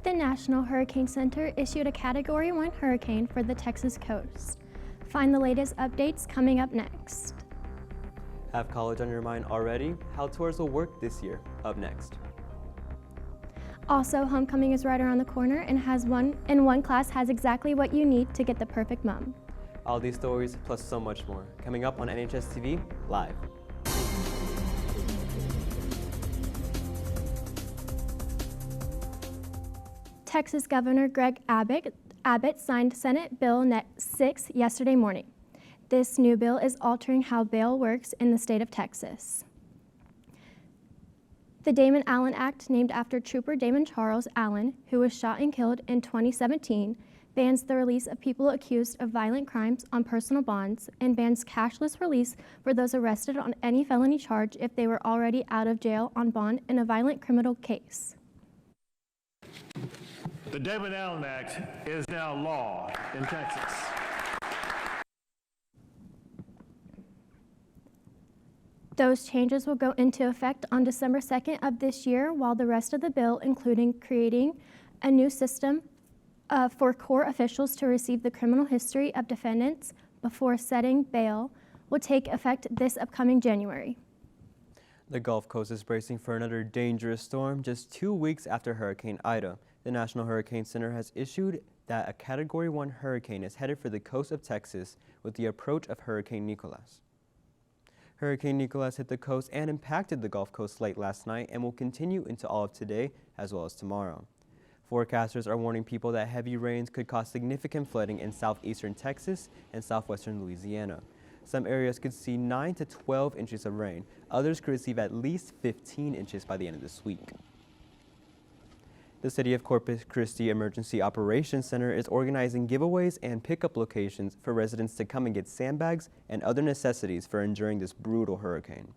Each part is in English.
The National Hurricane Center issued a Category 1 hurricane for the Texas coast. Find the latest updates coming up next. Have college on your mind already? How tours will work this year? Up next. Also, homecoming is right around the corner and one class has exactly what you need to get the perfect mom. All these stories plus so much more coming up on NHSTV Live. Texas Governor Greg Abbott signed Senate Bill 6 yesterday morning. This new bill is altering how bail works in the state of Texas. The Damon Allen Act, named after Trooper Damon Charles Allen, who was shot and killed in 2017, bans the release of people accused of violent crimes on personal bonds and bans cashless release for those arrested on any felony charge if they were already out of jail on bond in a violent criminal case. The Damon Allen Act is now law in Texas. Those changes will go into effect on December 2nd of this year, while the rest of the bill, including creating a new system for court officials to receive the criminal history of defendants before setting bail, will take effect this upcoming January. The Gulf Coast is bracing for another dangerous storm just 2 weeks after Hurricane Ida. The National Hurricane Center has issued that a Category 1 hurricane is headed for the coast of Texas with the approach of Hurricane Nicholas. Hurricane Nicholas hit the coast and impacted the Gulf Coast late last night and will continue into all of today as well as tomorrow. Forecasters are warning people that heavy rains could cause significant flooding in southeastern Texas and southwestern Louisiana. Some areas could see 9 to 12 inches of rain. Others could receive at least 15 inches by the end of this week. The City of Corpus Christi Emergency Operations Center is organizing giveaways and pickup locations for residents to come and get sandbags and other necessities for enduring this brutal hurricane.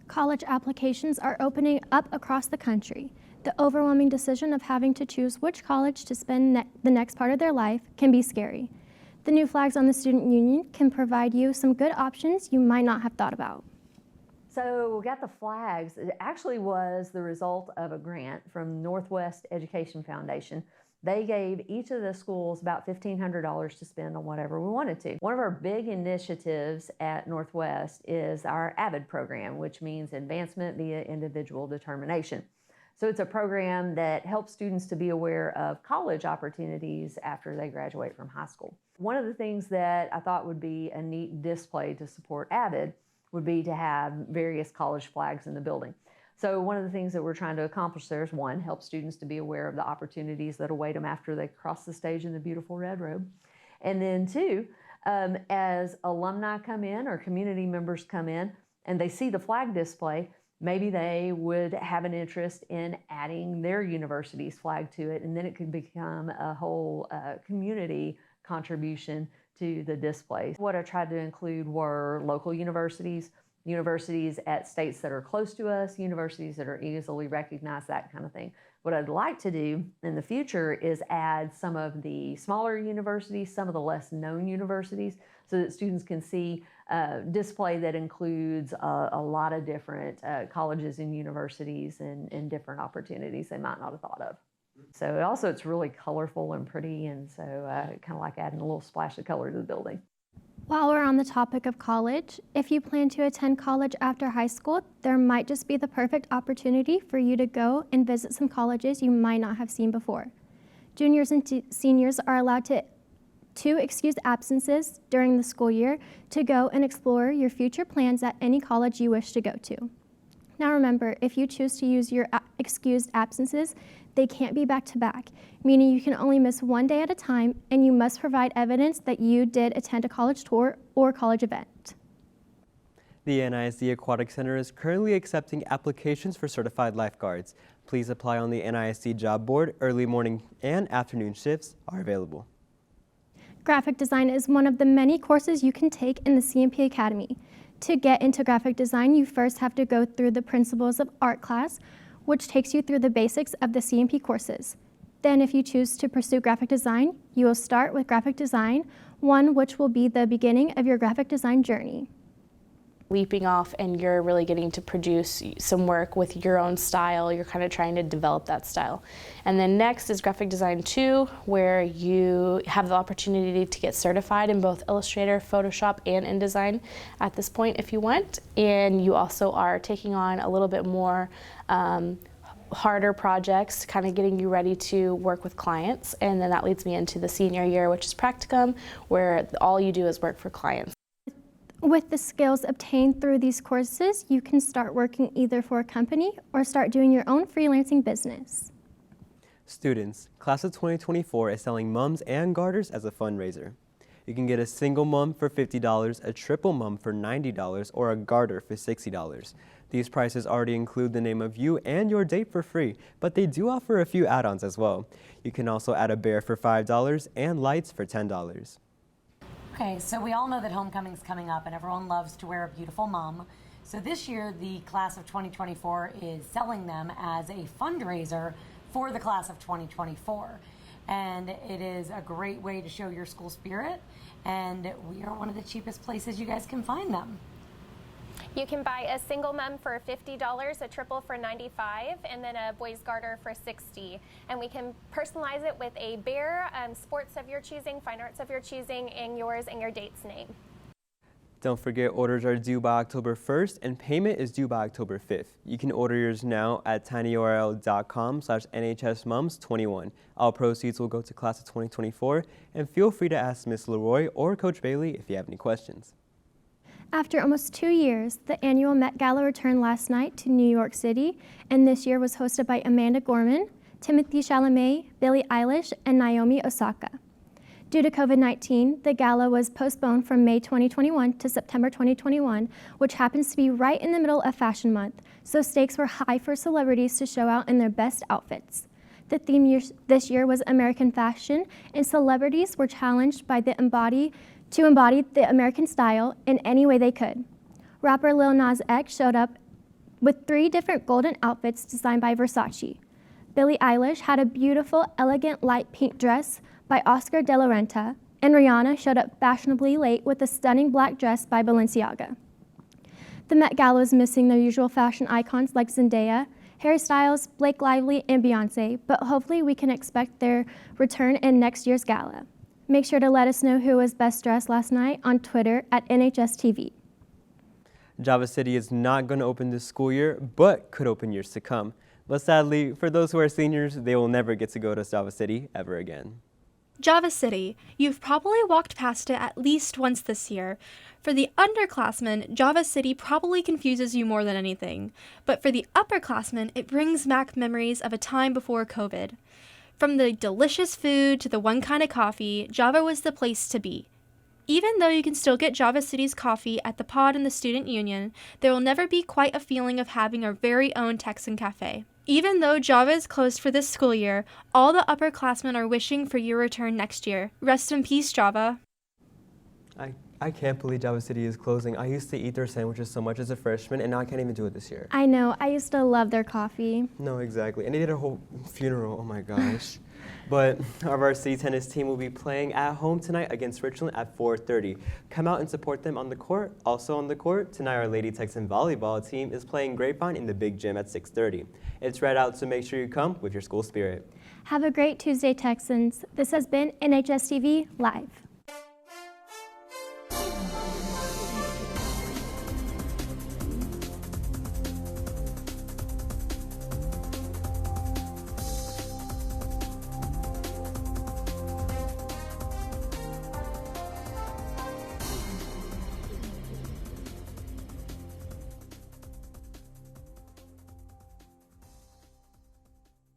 College applications are opening up across the country. The overwhelming decision of having to choose which college to spend the next part of their life can be scary. The new flags on the Student Union can provide you some good options you might not have thought about. So we got the flags. It actually was the result of a grant from Northwest Education Foundation. They gave each of the schools about $1,500 to spend on whatever we wanted to. One of our big initiatives at Northwest is our AVID program, which means Advancement via Individual Determination. So it's a program that helps students to be aware of college opportunities after they graduate from high school. One of the things that I thought would be a neat display to support AVID would be to have various college flags in the building. So one of the things that we're trying to accomplish there is, one, help students to be aware of the opportunities that await them after they cross the stage in the beautiful red robe. And then two, as alumni come in or community members come in and they see the flag display, maybe they would have an interest in adding their university's flag to it, and then it could become a whole community contribution to the display. What I tried to include were local universities, universities at states that are close to us, universities that are easily recognized, that kind of thing. What I'd like to do in the future is add some of the smaller universities, some of the less known universities, so that students can see a display that includes a lot of different colleges and universities and different opportunities they might not have thought of. So also it's really colorful and pretty, and so kind of like adding a little splash of color to the building. While we're on the topic of college, if you plan to attend college after high school, there might just be the perfect opportunity for you to go and visit some colleges you might not have seen before. Juniors and seniors are allowed two excused absences during the school year to go and explore your future plans at any college you wish to go to. Now remember, if you choose to use your excused absences, they can't be back-to-back, meaning you can only miss one day at a time, and you must provide evidence that you did attend a college tour or college event. The NISD Aquatic Center is currently accepting applications for certified lifeguards. Please apply on the NISD job board. Early morning and afternoon shifts are available. Graphic design is one of the many courses you can take in the CMP Academy. To get into graphic design, you first have to go through the Principles of Art class, which takes you through the basics of the CMP courses. Then if you choose to pursue graphic design, you will start with graphic design 1, which will be the beginning of your graphic design journey. leaping off and you're really getting to produce some work with your own style. You're kind of trying to develop that style. And then next is graphic design 2, where you have the opportunity to get certified in both Illustrator, Photoshop, and InDesign at this point if you want. And you also are taking on a little bit more harder projects, kind of getting you ready to work with clients. And then that leads me into the senior year, which is practicum, where all you do is work for clients. With the skills obtained through these courses, you can start working either for a company or start doing your own freelancing business. Students, class of 2024 is selling mums and garters as a fundraiser. You can get a single mum for $50, a triple mum for $90, or a garter for $60. These prices already include the name of you and your date for free, but they do offer a few add-ons as well. You can also add a bear for $5 and lights for $10. Okay, so we all know that homecoming's coming up and everyone loves to wear a beautiful mum. So this year, the class of 2024 is selling them as a fundraiser for the class of 2024. And it is a great way to show your school spirit, and we are one of the cheapest places you guys can find them. You can buy a single mum for $50, a triple for $95, and then a boy's garter for $60. And we can personalize it with a bear, sports of your choosing, fine arts of your choosing, and yours and your date's name. Don't forget, orders are due by October 1st and payment is due by October 5th. You can order yours now at tinyurl.com/NHSMums21. All proceeds will go to class of 2024, and feel free to ask Ms. Leroy or Coach Bailey if you have any questions. After almost 2 years, the annual Met Gala returned last night to New York City, and this year was hosted by Amanda Gorman, Timothée Chalamet, Billie Eilish, and Naomi Osaka. Due to COVID-19, the gala was postponed from May 2021 to September 2021, which happens to be right in the middle of Fashion Month, so stakes were high for celebrities to show out in their best outfits. The theme this year was American fashion, and celebrities were challenged by to embody the American style in any way they could. Rapper Lil Nas X showed up with 3 different golden outfits designed by Versace. Billie Eilish had a beautiful, elegant light pink dress by Oscar de la Renta, and Rihanna showed up fashionably late with a stunning black dress by Balenciaga. The Met Gala is missing their usual fashion icons like Zendaya, Harry Styles, Blake Lively, and Beyonce, but hopefully we can expect their return in next year's gala. Make sure to let us know who was best dressed last night on Twitter at NHSTV. Java City is not going to open this school year, but could open years to come. But sadly, for those who are seniors, they will never get to go to Java City ever again. Java City. You've probably walked past it at least once this year. For the underclassmen, Java City probably confuses you more than anything. But for the upperclassmen, it brings back memories of a time before COVID. From the delicious food to the one kind of coffee, Java was the place to be. Even though you can still get Java City's coffee at the pod in the Student Union, there will never be quite a feeling of having our very own Texan cafe. Even though Java is closed for this school year, all the upperclassmen are wishing for your return next year. Rest in peace, Java. I can't believe Java City is closing. I used to eat their sandwiches so much as a freshman, and now I can't even do it this year. I know, I used to love their coffee. No, exactly. And they did a whole funeral, oh my gosh. But our varsity tennis team will be playing at home tonight against Richland at 4:30. Come out and support them on the court. Also on the court, tonight our Lady Texan volleyball team is playing Grapevine in the big gym at 6:30. It's read out, so make sure you come with your school spirit. Have a great Tuesday, Texans. This has been NHSTV Live.